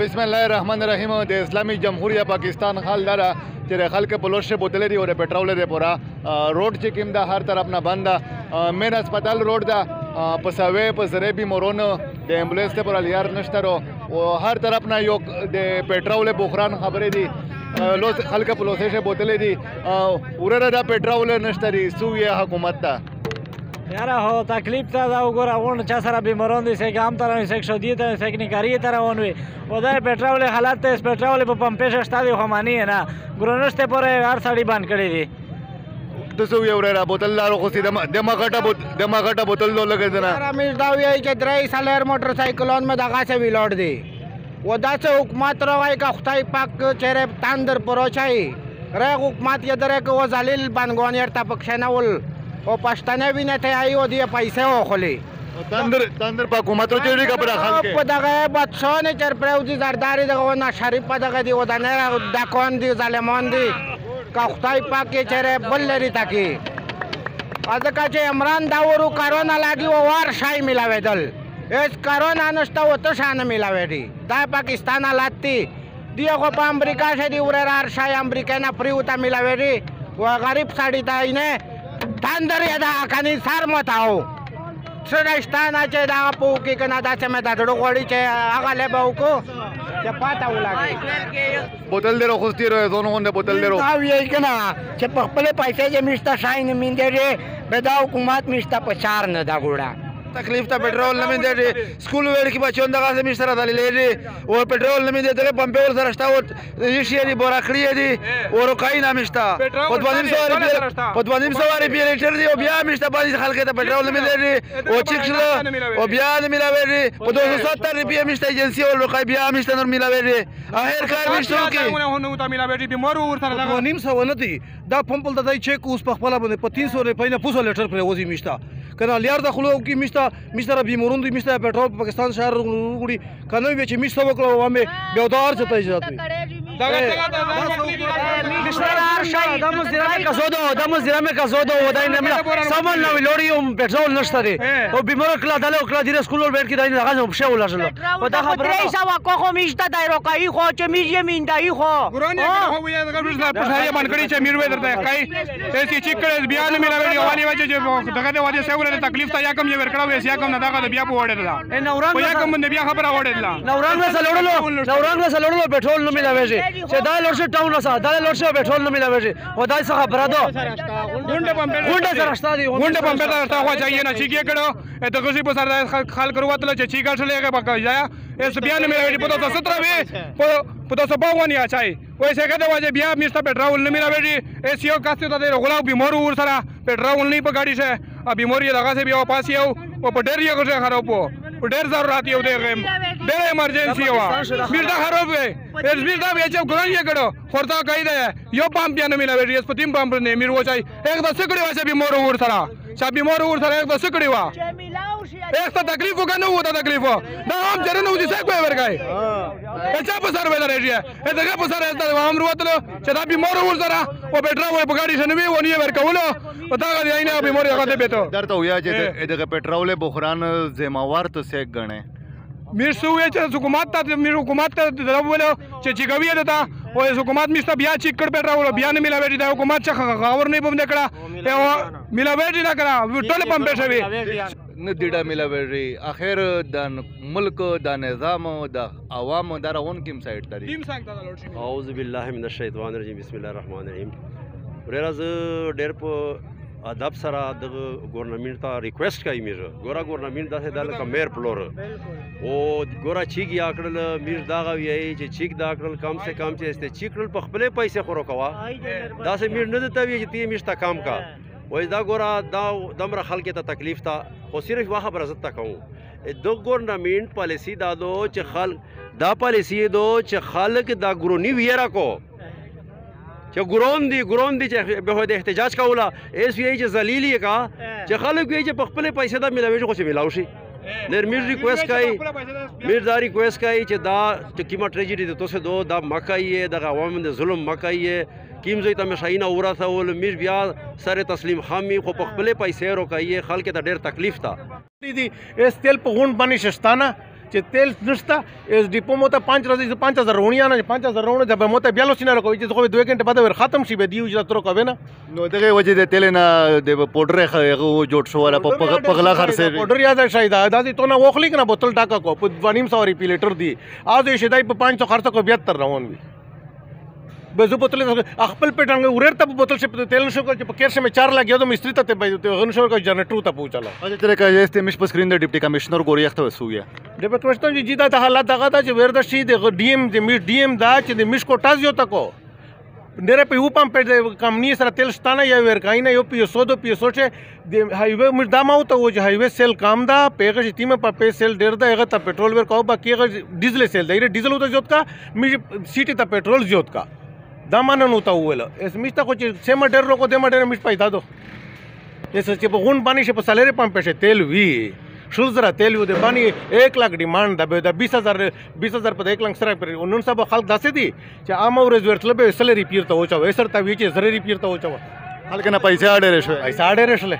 بسم الله الرحمن الرحیم د اسلامی جمهوریت پاکستان حال دارا چې خلک په لوشه بوتلې دي او پټرول دی پورا روډ چې کوم دا هر طرف نه بند مین هسپتال روډ دا په سوي په زری بیمارونو د امبولانس ته پر لیار نشته او هر طرف نه یو د پټرول بحران خبرې دي لوس خلک په لوشه بوتلې دي ورره دا پټرول نشته دي سوې حکومت ته یاره هو تکلیف ته دا وګوره اون چا سره بیماران دي سه هم تر سه شدید ته سه نکاری تر اونوي او دا پټرول حالت ته پټرول په پمپ شته دي خو مانی نه ګرونشته پر هر سړی باندې کړی دي د سو یو را بوتل لارو خو سي د مغټه بوتل لو لګی نه رمیش دا وی چې درې سالر موټر سایکلون میں دغه سے ویلوډ دي و دا سے حکومت روای کا خدای پاک چهره تاندر پروچای ره حکومت یې درې کو زلیل بنګونیر تا پکښنول او پښتنه وینه ته آیو دی پیسې وخلی تندر په حکومت چېړي کا پر خلک په دغه بچونه چر پروزي زرداري دغه نه شریف په دغه دی و د نه د کون دی ظالمان دی کا خدای پاک چهره بل لري تاکي ازکه چې عمران داورو کرونا لاګي او وار شای ملاویدل اس کرونا نشته و ته شان ملاویدي دا پاکستان حالت دی دیغه په امریکا شه دی ورار شای امریکا نه پریوتا ملاویدي و غریب سړی دا نه تندر یدا کني سر متاو سرشتانه چې دا په کې کنه دا چې مې دا ډړو غوړي چې هغه له به وکړو چې پاته ولاګي بوتل درو خوستي رو زونو نه بوتل درو دا وی کنه چې په خپل پیسې چې میشته شاین میندې به دا حکومت میشته په چار نه دا ګوړه تکلیف ته پټرول نه مندې سکول وړ کې بچون دغه سم سره دلې او پټرول نه مندې دغه پمپ ور سره شتا او شي دی بورا کړی دی او روکای نه مشتا په 200 سواری پی لیټر دی او بیا مشتا باندې خلک ته پټرول نه مندې او چیک او بیا نه ملاوي په 270 روپیا مشتا ایجنسی او روکای بیا مشتا نور ملاوي اخر کار مشتو کې نو ته ملاوي بیمار ور سره دغه 900 نه دی دا پمپ د دای چیک اوس په خپل باندې په 300 روپیا نه پوسو لیټر پر وځي مشتا کنه لیار دخلو کې مشتا بیمارون دی مشتا پټرول په پاکستان شهر وګړي کنه وی چې مشتا وکړو وامه بیودار ته اجازه وي مشترار شای د مزرمه کا زودو ودای نه سامان نو لوري پټرول نشته دي او بیمار کلا دله کلا دی سکول ور بیت کې دای نه غاځم شه ولاشل او دا خبره درې سوا کوخه میشته دای روکای خو چې میږي میندای خو ګرونی خو وی دغه پښه باندې کړی چې میروي درته کای چې چې کړه بیا نه ملاوي وانی وجه چې دغه د وجه سره تکلیف ته یا کم یې ورکړو یا کم نه دغه بیا په وړه ده نوران یا کم نه بیا خبره وړه ده نوران سره پټرول نه ملاوي چې دا لورشه ټاون سره دا لورشه پټرول نه ملاوي او دا څه خبره ده ګونډه سره شته دي ګونډه پمپ ته خو ځای نه چې کې کړه ته غزي په سره خلک وروتل چې چی ګټلې بقا یا اس بیا نه ملاوي په 217 وی په 252 یا چای وایي څنګه د وجه بیا مشته پټرول نه ملاوي اس یو کاسته ته غلا بیمار ور سره پټرول نه په گاډي شه ا بیماری دغه سه بیا پاس یو او په ډېر یو څه خرابو په ډېر ضرورت یو دی ډېر ایمرجنسي وا بیرته خراب وي اس بیرته بیا چې ګران یې کړو خورتا کوي دی یو پمپ بیا نه ملاوي اس په تیم پمپ نه میر وچای ایک د سکړی واسه بیمار ور سره چې بیمار ور سره ایک د سکړی وا ایک ته تکلیف وکنه وو ته تکلیف دا هم چرنه وځي څه کوي ورګای اچھا په سر ولا رېږي دغه په سر د عام وروتل چې دا بیمار ور سره او پټرول په گاډي شنوي ونی ورکولو او دا غي نه بیمار هغه به ته درته ویا چې دغه پټرول بحران ذمہوار ته سیک غنه میر سو چې حکومت ته میر حکومت ته درول چې کوي دا او حکومت مشته بیا چې کړ پټرول بیا نه ملاوي دا حکومت څخه غاور نه پم نکړه او ملاوي نه کړه ټول پمپ شوی نه دیډه ملاوي اخر د ملک د نظام د عوام درون کیم سایت تری ټیم څنګه اعوذ بالله من الشیطان الرجیم بسم الله الرحمن الرحیم ورز ډېر په ادب سره د ګورنمنت ته ریکوست کوي میره ګورا ګورنمنت داسې د لکه میر پلور او ګورا چیک یا کړل میر دا غوي چې چیک دا کړل کم سے کم چې است چیک کړل په خپل پیسې خورو کوا داسې میر نه دته وی چې تی میشته کام کا وای دا ګورا دا دمر خلک ته تکلیف تا خو صرف واخه برزت تا کوم د ګورنمنت پالیسی دا دو چې خلک دا پالیسی دو چې خلک دا ګرونی ویرا کو چې ګرون دي چې به د احتجاج کوله اس وی چې ذلیلی کا چې خلک وی چې په خپل پیسې دا ملاوي خو چې ملاوي شي نر میر ریکوست کوي میر دا ریکوست کوي چې دا چې کیما ټریجډي د توسه دو دا مکایي د عوام د ظلم مکایي کیم زوی ته مشاینه ورثه ول میر بیا سره تسلیم خامي خو په خپل پیسې روکایي خلک ته ډېر تکلیف تا دي اس تل په غون باندې شستانه چې تیل نشته اس ډیپو مو ته 5000 رونیان 5000 رونه د مو ته بیا لوسینه کوي چې خو 2 غنټه بعد ور ختم شي به دیو چې تر کوي نه نو دغه وجه د تیل نه د پودر هغه جوړ شو ولا په غلا خرڅه پودر یاد شاید داسې تو نه وخلی کنه بوتل ټاکا کو په 2.5 روپی لیټر دی اځ یې شدای په 500 خرڅ کو 72 روان وي به زه بوتل خپل پټنګ ورر ته بوتل چې تیل شو چې په کیرشه مې 4 لګیا د مستری ته به غن شو کو جنریټر ته پوچاله اجه تر کا este مش په سکرین د ډیپټي کمشنر ګوري اخته وسویا ډیپټي کمشنر جی دا حالات دغه دا چې ورده شي د ډی ایم دا چې د مش کوټاز یو تکو ډېر په یو پمپ په کمپنی سره تیل شتانه یا ورکاینه یو په 100 چې د هایوے مش دا مو ته و چې هایوے سیل کام دا پیغه چې تیمه په سیل ډېر دا هغه ته پټرول ور کو باقي هغه ډیزل سیل دی ډیزل ته جوړ کا مش سیټي ته پټرول جوړ کا دا ماننو ته ویل اس میشته خو چې سم ډېر روکو د مډر میش پیدا دو اس چې په غون باندې چې په سالری پمپ شه تیل وی شول زرا تیل و د باندې 1 लाख ډیماند د 20000 په 1 लाख سره پر نن سبا خلک داسې دي چې عام ورځ ورتل به سالری پیر ته وچو سر ته وی چې زری پیر ته وچو خلک نه پیسې اړه رسوي پیسې اړه رسله